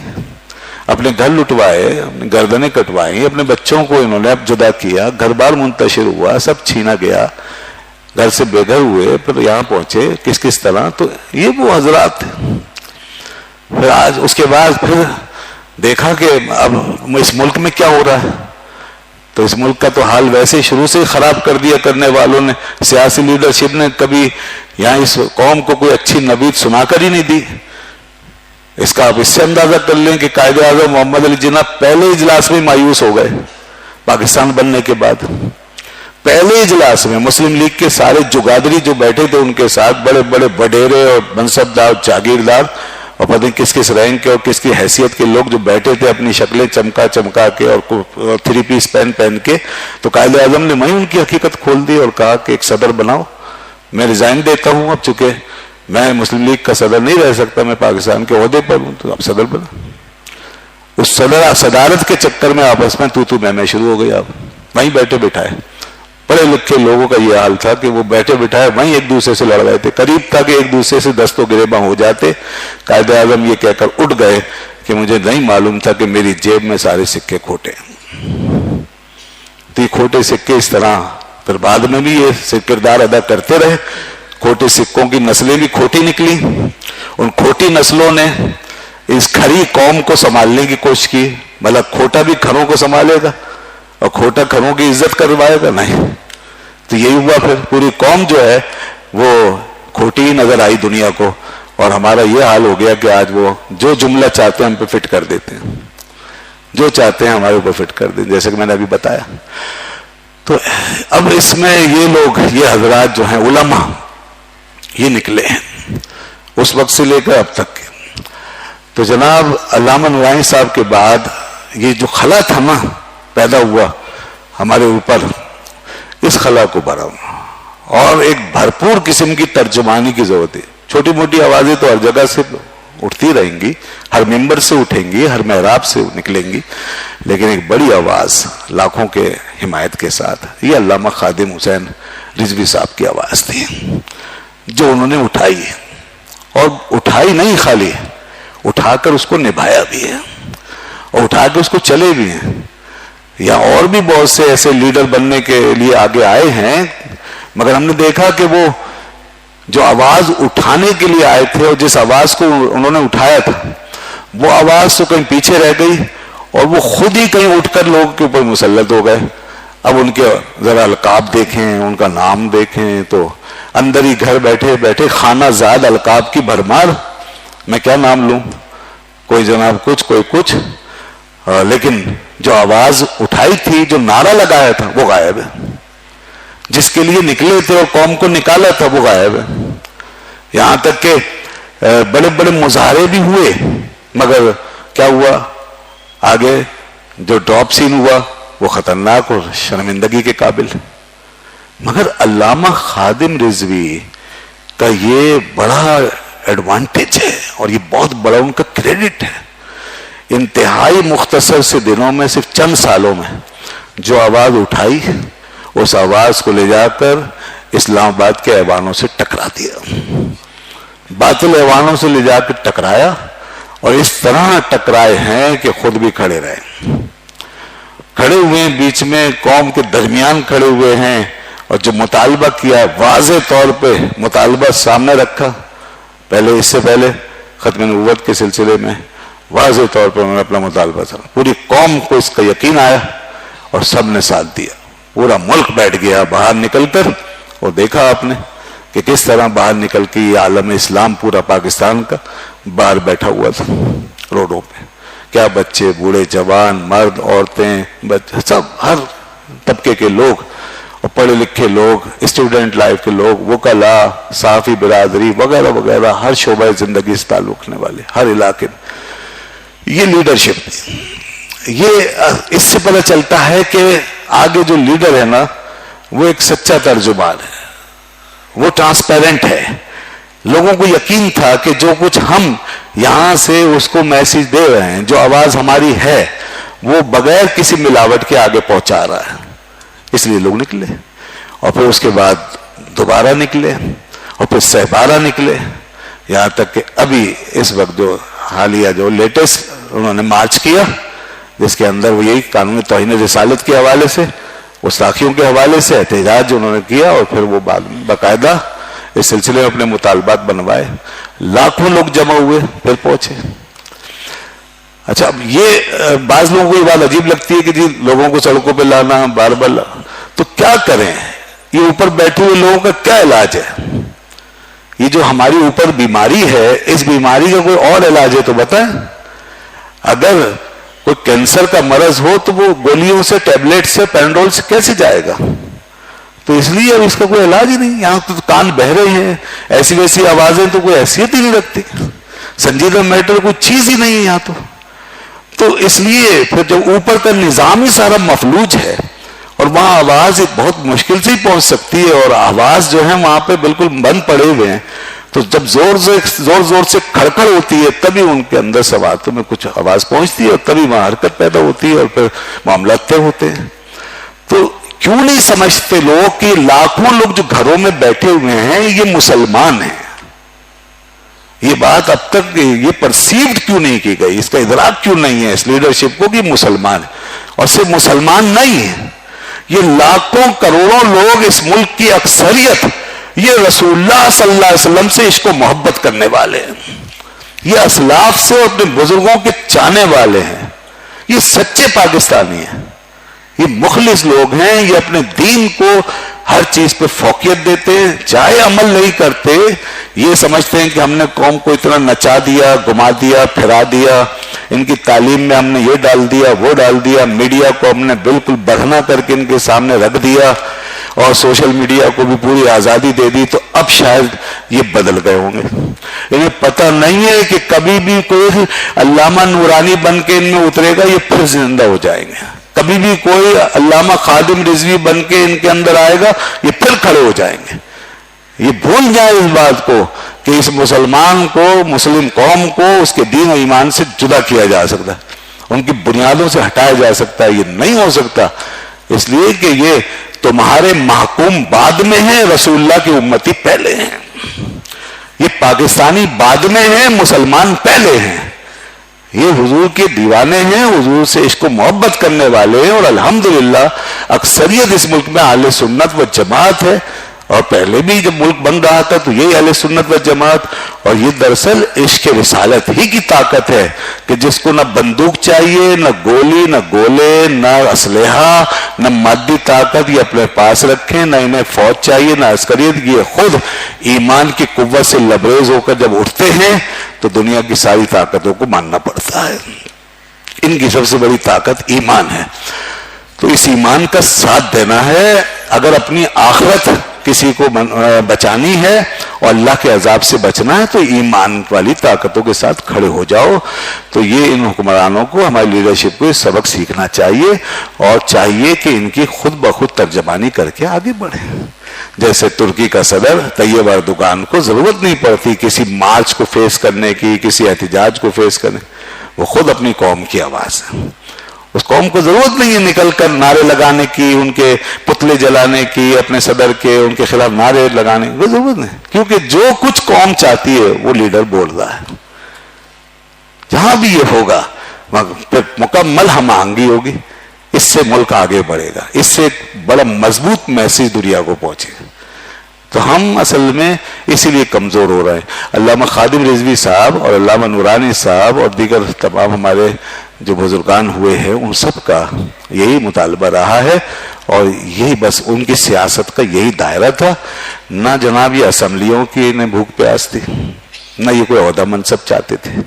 اپنے گھر لٹوائے، اپنے گردنیں کٹوائیں، اپنے بچوں کو انہوں نے جدا کیا، گھر بار منتشر ہوا، سب چھینا گیا، گھر سے بے گھر ہوئے، پھر یہاں پہنچے کس طرح. تو یہ وہ حضرات تھے. پھر آج اس کے بعد پھر دیکھا کہ اب اس ملک میں کیا ہو رہا ہے. تو اس ملک کا تو حال ویسے ہی شروع سے ہی خراب کر دیا کرنے والوں نے. سیاسی لیڈرشپ نے کبھی یہاں اس قوم کو کوئی اچھی نوید سنا کر ہی نہیں دی. اس کا آپ اس سے اندازہ کر لیں کہ قائد اعظم محمد علی جناح پہلے اجلاس میں مایوس ہو گئے. پاکستان بننے کے بعد پہلے اجلاس میں مسلم لیگ کے سارے جگادری جو بیٹھے تھے ان کے ساتھ، بڑے بڑے وڈیرے اور منصبدار، جاگیردار اور پتہ نہیں کس رینک کے اور کس کی حیثیت کے لوگ جو بیٹھے تھے اپنی شکلیں چمکا کے اور 3 پیس پہن کے، تو قائد اعظم نے وہیں ان کی حقیقت کھول دی اور کہا کہ ایک صدر بناؤ. میں ریزائن دیتا ہوں اب، چونکہ میں مسلم لیگ کا صدر نہیں رہ سکتا، میں پاکستان کے عہدے پر ہوں، تو اب صدر بنا. اس صدارت کے چکر میں آپس میں تو میں شروع ہو گئی. آپ وہیں بیٹھے بٹھائے پڑھے لکھے لوگوں کا یہ حال تھا کہ وہ بیٹھے بٹھائے وہیں ایک دوسرے سے لڑ رہے تھے. قریب تھا کہ ایک دوسرے سے دست و گریباں ہو جاتے. قائد اعظم یہ کہہ کر اٹھ گئے کہ مجھے نہیں معلوم تھا کہ میری جیب میں سارے سکے کھوٹے. تو یہ کھوٹے سکے اس طرح پھر بعد میں بھی یہ کردار ادا کرتے رہے. کھوٹے سکوں کی نسلیں بھی کھوٹی نکلی. ان کھوٹی نسلوں نے اس کھری قوم کو سنبھالنے کی کوشش کی. مطلب کھوٹا بھی کھروں کو سنبھالے گا اور کھوٹا کھروں کی عزت کروائے گا؟ نہیں. تو یہی ہوا. پھر پوری قوم جو ہے وہ کھوٹی ہی نظر آئی دنیا کو، اور ہمارا یہ حال ہو گیا کہ آج وہ جو جملہ چاہتے ہیں ہم پہ فٹ کر دیتے ہیں، جو چاہتے ہیں ہمارے اوپر فٹ کر دیتے ہیں، جیسے کہ میں نے ابھی بتایا. تو اب اس میں یہ لوگ، یہ حضرات جو ہیں علماء، یہ نکلے ہیں اس وقت سے لے کر اب تک کے. تو جناب علامہ نورانی صاحب کے بعد یہ جو خلا تھا نا پیدا ہوا ہمارے اوپر، اس خلا کو بھرا اور ایک بھرپور قسم کی ترجمانی کی ضرورت ہے. چھوٹی موٹی آوازیں تو ہر جگہ سے اٹھتی رہیں گی، ہر ممبر سے اٹھیں گی، ہر محراب سے نکلیں گی، لیکن ایک بڑی آواز لاکھوں کے حمایت کے ساتھ، یہ علامہ خادم حسین رضوی صاحب کی آواز تھی جو انہوں نے اٹھائی ہے. اور اٹھائی نہیں خالی، اٹھا کر اس کو نبھایا بھی ہے اور اٹھا کے اس کو چلے بھی ہیں. یا اور بھی بہت سے ایسے لیڈر بننے کے لیے آگے آئے ہیں، مگر ہم نے دیکھا کہ وہ جو آواز اٹھانے کے لیے آئے تھے اور جس آواز کو انہوں نے اٹھایا تھا، وہ آواز تو کہیں پیچھے رہ گئی اور وہ خود ہی کہیں اٹھ کر لوگوں کے اوپر مسلط ہو گئے. اب ان کے ذرا القاب دیکھیں، ان کا نام دیکھیں تو اندر ہی گھر بیٹھے بیٹھے خانہ زاد القاب کی بھرمار. میں کیا نام لوں؟ کوئی جناب کچھ، کوئی کچھ، لیکن جو آواز اٹھائی تھی، جو نعرہ لگایا تھا، وہ غائب ہے. جس کے لیے نکلے تھے اور قوم کو نکالا تھا، وہ غائب ہے. یہاں تک کہ بڑے بڑے مظاہرے بھی ہوئے، مگر کیا ہوا؟ آگے جو ڈراپ سین ہوا وہ خطرناک اور شرمندگی کے قابل. مگر علامہ خادم رضوی کا یہ بڑا ایڈوانٹیج ہے اور یہ بہت بڑا ان کا کریڈٹ ہے. انتہائی مختصر سے دنوں میں، صرف چند سالوں میں جو آواز اٹھائی، اس آواز کو لے جا کر اسلام آباد کے ایوانوں سے ٹکرا دیا، باطل ایوانوں سے لے جا کر ٹکرایا، اور اس طرح ٹکرائے ہیں کہ خود بھی کھڑے رہے، کھڑے ہوئے ہیں بیچ میں، قوم کے درمیان کھڑے ہوئے ہیں، اور جو مطالبہ کیا ہے واضح طور پہ مطالبہ سامنے رکھا. پہلے اس سے پہلے ختم نبوت کے سلسلے میں واضح طور پر انہوں نے اپنا مطالبہ سنا، پوری قوم کو اس کا یقین آیا اور سب نے ساتھ دیا. پورا ملک بیٹھ گیا باہر نکل کر، اور دیکھا آپ نے کہ کس طرح باہر نکل کے یہ عالم اسلام پورا پاکستان کا باہر بیٹھا ہوا تھا روڈوں پہ. کیا بچے، بوڑھے، جوان، مرد، عورتیں، سب ہر طبقے کے لوگ، اور پڑھے لکھے لوگ، اسٹوڈنٹ لائف کے لوگ، وکلاء، صحافی برادری وغیرہ وغیرہ، ہر شعبہ زندگی سے تعلق رکھنے والے ہر علاقے میں. یہ لیڈرشپ، یہ اس سے پتہ چلتا ہے کہ آگے جو لیڈر ہے نا وہ ایک سچا ترجمان ہے، وہ ٹرانسپیرنٹ ہے. لوگوں کو یقین تھا کہ جو کچھ ہم یہاں سے اس کو میسج دے رہے ہیں، جو آواز ہماری ہے، وہ بغیر کسی ملاوٹ کے آگے پہنچا رہا ہے. اس لیے لوگ نکلے، اور پھر اس کے بعد دوبارہ نکلے، اور پھر سہ بارہ نکلے، یہاں تک کہ ابھی اس وقت جو حالیہ جو لیٹسٹ انہوں نے مارچ کیا، جس کے اندر وہ یہی قانون توہین رسالت کے حوالے سے، گستاخیوں کے حوالے سے احتجاج انہوں نے کیا، اور پھر وہ باقاعدہ اس سلسلے میں اپنے مطالبات بنوائے. لاکھوں لوگ جمع ہوئے، پھر پہنچے. اچھا، اب یہ بعض لوگوں کو یہ بات عجیب لگتی ہے کہ جی لوگوں کو سڑکوں پہ لانا، بار بار، تو کیا کریں؟ یہ اوپر بیٹھے ہوئے لوگوں کا کیا علاج ہے؟ یہ جو ہماری اوپر بیماری ہے، اس بیماری کا کوئی اور علاج ہے تو بتائیں. اگر کوئی کینسر کا مرض ہو تو وہ گولیوں سے، ٹیبلٹ سے، پینڈول سے کیسے جائے گا؟ تو اس لیے اب اس کا کوئی علاج ہی نہیں. یہاں تو کان بہرے ہیں، ایسی ویسی آوازیں تو کوئی حیثیت ہی نہیں رکھتی، سنجیدہ میٹر کوئی چیز ہی نہیں ہے یہاں تو اس لیے پھر جب اوپر کا نظام ہی سارا مفلوج ہے، اور وہاں آواز ایک بہت مشکل سے ہی پہنچ سکتی ہے، اور آواز جو ہے وہاں پہ بالکل بند پڑے ہوئے ہیں، تو جب زور زور سے کھڑکھڑ ہوتی ہے تبھی ان کے اندر سواتوں میں کچھ آواز پہنچتی ہے، اور تبھی وہاں حرکت پیدا ہوتی ہے، اور پھر معاملات طے ہوتے ہیں. تو کیوں نہیں سمجھتے لوگ کہ لاکھوں لوگ جو گھروں میں بیٹھے ہوئے ہیں یہ مسلمان ہیں؟ یہ بات اب تک یہ پرسیوڈ کیوں نہیں کی گئی؟ اس کا ادراک کیوں نہیں ہے اس لیڈرشپ کو کہ مسلمان ہے؟ اور صرف مسلمان نہیں ہے، یہ لاکھوں کروڑوں لوگ، اس ملک کی اکثریت، یہ رسول اللہ صلی اللہ علیہ وسلم سے عشق و محبت کرنے والے ہیں، یہ اسلاف سے اور اپنے بزرگوں کے چاہنے والے ہیں، یہ سچے پاکستانی ہیں، یہ مخلص لوگ ہیں، یہ اپنے دین کو ہر چیز پہ فوقیت دیتے ہیں، چاہے عمل نہیں کرتے، یہ سمجھتے ہیں کہ ہم نے قوم کو اتنا نچا دیا، گما دیا، پھرا دیا، ان کی تعلیم میں ہم نے یہ ڈال دیا، وہ ڈال دیا، میڈیا کو ہم نے بالکل برہنہ کر کے ان کے سامنے رکھ دیا، اور سوشل میڈیا کو بھی پوری آزادی دے دی، تو اب شاید یہ بدل گئے ہوں گے. انہیں پتہ نہیں ہے کہ کبھی بھی کوئی علامہ نورانی بن کے ان میں اترے گا، یہ پھر زندہ ہو جائیں گے. کبھی بھی کوئی علامہ خادم رضوی بن کے ان کے اندر آئے گا، یہ پھر کھڑے ہو جائیں گے. یہ بھول جائیں اس بات کو کہ اس مسلمان کو، مسلم قوم کو اس کے دین و ایمان سے جدا کیا جا سکتا ہے، ان کی بنیادوں سے ہٹایا جا سکتا ہے. یہ نہیں ہو سکتا، اس لیے کہ یہ تمہارے محکوم بعد میں ہیں، رسول اللہ کی امتی پہلے ہیں. یہ پاکستانی بعد میں ہیں، مسلمان پہلے ہیں. یہ حضور کے دیوانے ہیں، حضور سے عشق و محبت کرنے والے ہیں، اور الحمدللہ اکثریت اس ملک میں اہل سنت و جماعت ہے. اور پہلے بھی جب ملک بن رہا تھا تو یہی اہل سنت و جماعت. اور یہ دراصل عشق رسالت ہی کی طاقت ہے کہ جس کو نہ بندوق چاہیے، نہ گولی، نہ گولے، نہ اسلحہ، نہ مادی طاقت یہ اپنے پاس رکھیں، نہ انہیں فوج چاہیے، نہ عسکریت. یہ خود ایمان کی قوت سے لبریز ہو کر جب اٹھتے ہیں تو دنیا کی ساری طاقتوں کو ماننا پڑتا ہے. ان کی سب سے بڑی طاقت ایمان ہے. تو اس ایمان کا ساتھ دینا ہے. اگر اپنی آخرت کسی کو بچانی ہے اور اللہ کے عذاب سے بچنا ہے تو ایمان والی طاقتوں کے ساتھ کھڑے ہو جاؤ. تو یہ ان حکمرانوں کو، ہماری لیڈرشپ کو سبق سیکھنا چاہیے، اور چاہیے کہ ان کی خود بخود ترجمانی کر کے آگے بڑھیں. جیسے ترکی کا صدر طیب اردوغان کو ضرورت نہیں پڑتی کسی مارچ کو فیس کرنے کی، کسی احتجاج کو فیس کرنے، وہ خود اپنی قوم کی آواز ہے. اس قوم کو ضرورت نہیں ہے نکل کر نعرے لگانے کی، ان کے پتلے جلانے کی، اپنے صدر کے ان کے خلاف نعرے لگانے کی ضرورت نہیں، کیونکہ جو کچھ قوم چاہتی ہے وہ لیڈر بول رہا ہے. جہاں بھی یہ ہوگا مکمل ہم آہنگی ہوگی، اس سے ملک آگے بڑھے گا، اس سے ایک بڑا مضبوط میسج دنیا کو پہنچے گا. تو ہم اصل میں اسی لیے کمزور ہو رہے ہیں. علامہ خادم رضوی صاحب اور علامہ نورانی صاحب اور دیگر تمام ہمارے جو بزرگان ہوئے ہیں ان سب کا یہی مطالبہ رہا ہے، اور یہی بس ان کی سیاست کا یہی دائرہ تھا. نہ جناب یہ اسمبلیوں کی انہیں بھوک پیاس تھی، نہ یہ کوئی عہدہ منصب چاہتے تھے،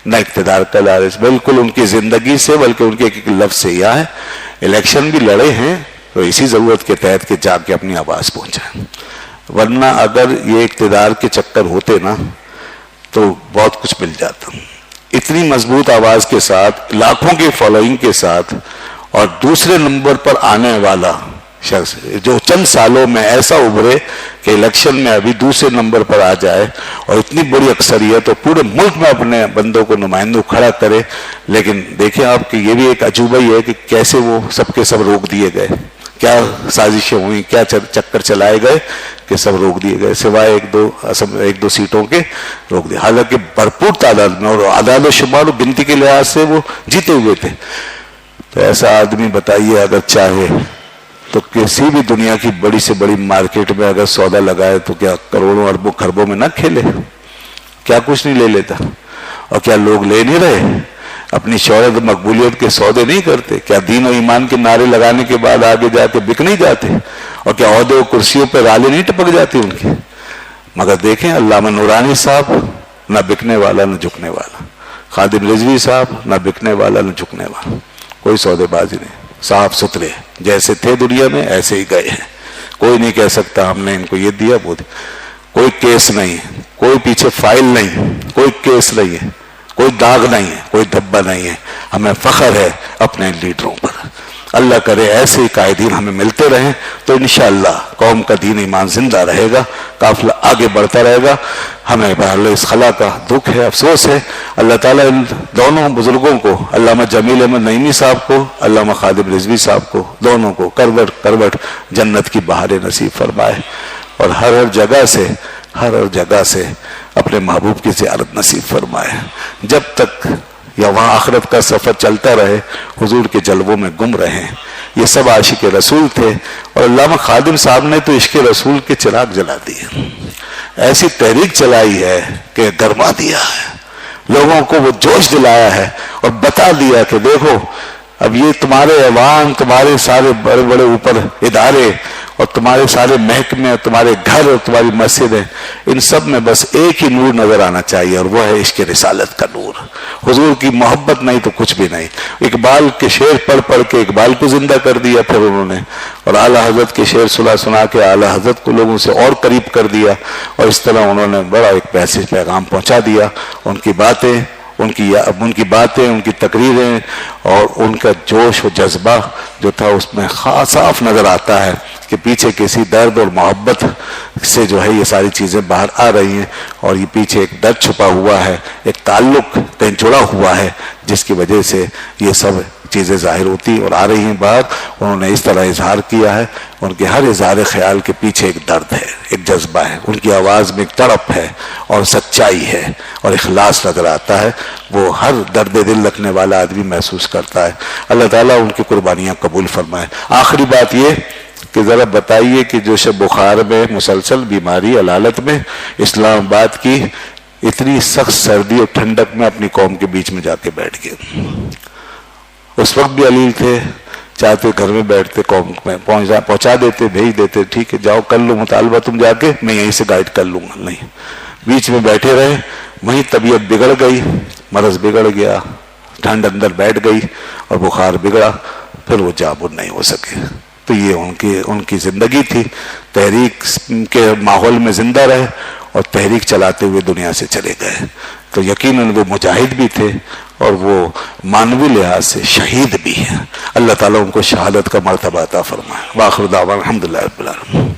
نہ اقتدار کا لالچ. بالکل ان کی زندگی سے، بلکہ ان کے ایک لفظ سے یہ ہے، الیکشن بھی لڑے ہیں تو اسی ضرورت کے تحت کہ جا کے اپنی آواز پہنچائیں. ورنہ اگر یہ اقتدار کے چکر ہوتے نا تو بہت کچھ مل جاتا. اتنی مضبوط آواز کے ساتھ، لاکھوں کی فالوئنگ کے ساتھ، اور دوسرے نمبر پر آنے والا شخص جو چند سالوں میں ایسا ابھرے کہ الیکشن میں ابھی دوسرے نمبر پر آ جائے اور اتنی بڑی اکثریت اور پورے ملک میں اپنے بندوں کو نمائندوں کھڑا کرے. لیکن دیکھیں آپ کہ یہ بھی ایک عجوبہ ہی ہے کہ کیسے وہ سب کے سب روک دیے گئے، کیا سازشیں ہوئیں، کیا چکر چلائے گئے کہ سب روک دیے گئے، سوائے ایک دو سیٹوں کے روک دیے. حالانکہ بھرپور تعداد میں اور اعداد و شمار و گنتی کے لحاظ سے وہ جیتے ہوئے تھے. تو ایسا آدمی بتائیے اگر چاہے تو کسی بھی دنیا کی بڑی سے بڑی مارکیٹ میں اگر سودا لگائے تو کیا کروڑوں اربوں خربوں میں نہ کھیلے؟ کیا کچھ نہیں لے لیتا؟ اور کیا لوگ لے نہیں رہے؟ اپنی شہرت مقبولیت کے سودے نہیں کرتے؟ کیا دین و ایمان کے نعرے لگانے کے بعد آگے جا کے بک نہیں جاتے؟ اور کیا عہدے و کرسیوں پہ رالے نہیں ٹپک جاتی ان کی؟ مگر دیکھیں علامہ نورانی صاحب نہ بکنے والا نہ جھکنے والا، خادم رضوی صاحب نہ بکنے والا نہ جھکنے والا، کوئی سودے بازی نہیں، صاف ستھرے جیسے تھے دنیا میں ایسے ہی گئے ہیں. کوئی نہیں کہہ سکتا ہم نے ان کو یہ دیا وہ دیا. کوئی کیس نہیں ہے، کوئی پیچھے فائل نہیں، کوئی کیس نہیں ہے، کوئی داغ نہیں ہے، کوئی دھبا نہیں ہے. ہمیں فخر ہے اپنے لیڈروں پر. اللہ کرے ایسے ہی قائدین ہمیں ملتے رہیں تو انشاءاللہ قوم کا دین ایمان زندہ رہے گا، قافلہ آگے بڑھتا رہے گا. ہمیں بہرحال اس خلا کا دکھ ہے، افسوس ہے. اللہ تعالیٰ ان دونوں بزرگوں کو، علامہ جمیل احمد نعیمی صاحب کو، علامہ خادم رضوی صاحب کو، دونوں کو کروٹ کروٹ جنت کی بہاریں نصیب فرمائے، اور ہر جگہ سے اپنے محبوب کی زیارت نصیب فرمائے. جب تک یا وہاں آخرت کا سفر چلتا رہے حضور کے جلووں میں گم رہے. یہ سب عاشق رسول تھے، اور علامہ خادم صاحب نے تو عشق رسول کے چراغ جلا دیے. ایسی تحریک چلائی ہے کہ گرما دیا ہے، لوگوں کو وہ جوش دلایا ہے اور بتا دیا کہ دیکھو اب یہ تمہارے ایوان، تمہارے سارے بڑے بڑے اوپر ادارے اور تمہارے سارے محکمے، تمہارے گھر اور تمہاری مسجدیں، ان سب میں بس ایک ہی نور نظر آنا چاہیے، اور وہ ہے عشق رسالت کا نور. حضور کی محبت نہیں تو کچھ بھی نہیں. اقبال کے شعر پڑھ پڑھ کے اقبال کو زندہ کر دیا پھر انہوں نے، اور اعلیٰ حضرت کے شعر سنا کے اعلیٰ حضرت کو لوگوں سے اور قریب کر دیا، اور اس طرح انہوں نے بڑا ایک میسج پیغام پہنچا دیا. ان کی باتیں، ان کی تقریریں اور ان کا جوش و جذبہ جو تھا اس میں صاف نظر آتا ہے کہ پیچھے کسی درد اور محبت سے جو ہے یہ ساری چیزیں باہر آ رہی ہیں، اور یہ پیچھے ایک درد چھپا ہوا ہے، ایک تعلق کہیں جڑا ہوا ہے جس کی وجہ سے یہ سب چیزیں ظاہر ہوتی اور آ رہی ہیں باہر. انہوں نے اس طرح اظہار کیا ہے. ان کے ہر اظہار خیال کے پیچھے ایک درد ہے، ایک جذبہ ہے، ان کی آواز میں ایک تڑپ ہے اور سچائی ہے اور اخلاص نظر آتا ہے. وہ ہر درد دل رکھنے والا آدمی محسوس کرتا ہے. اللہ تعالیٰ ان کی قربانیاں قبول فرمائے. آخری بات یہ کہ ذرا بتائیے کہ جو شب بخار میں مسلسل بیماری علالت میں اسلام آباد کی اتنی سخت سردی اور ٹھنڈک میں اپنی قوم کے بیچ میں جا کے بیٹھ گئے. اس وقت بھی علیل تھے، چاہتے گھر میں بیٹھتے قوم میں پہنچا دیتے، بھیج دیتے، ٹھیک ہے جاؤ کر لو مطالبہ تم جا کے، میں یہیں سے گائیڈ کر لوں گا. نہیں، بیچ میں بیٹھے رہے. وہیں طبیعت بگڑ گئی، مرض بگڑ گیا، ٹھنڈ اندر بیٹھ گئی اور بخار بگڑا، پھر وہ جابر نہیں ہو سکے. تو یہ ان کی زندگی تھی. تحریک کے ماحول میں زندہ رہے اور تحریک چلاتے ہوئے دنیا سے چلے گئے. تو یقیناً وہ مجاہد بھی تھے اور وہ معنوی لحاظ سے شہید بھی ہیں. اللہ تعالیٰ ان کو شہادت کا مرتبہ عطا فرمائے. وآخر دعوانا الحمدللہ رب العالمین.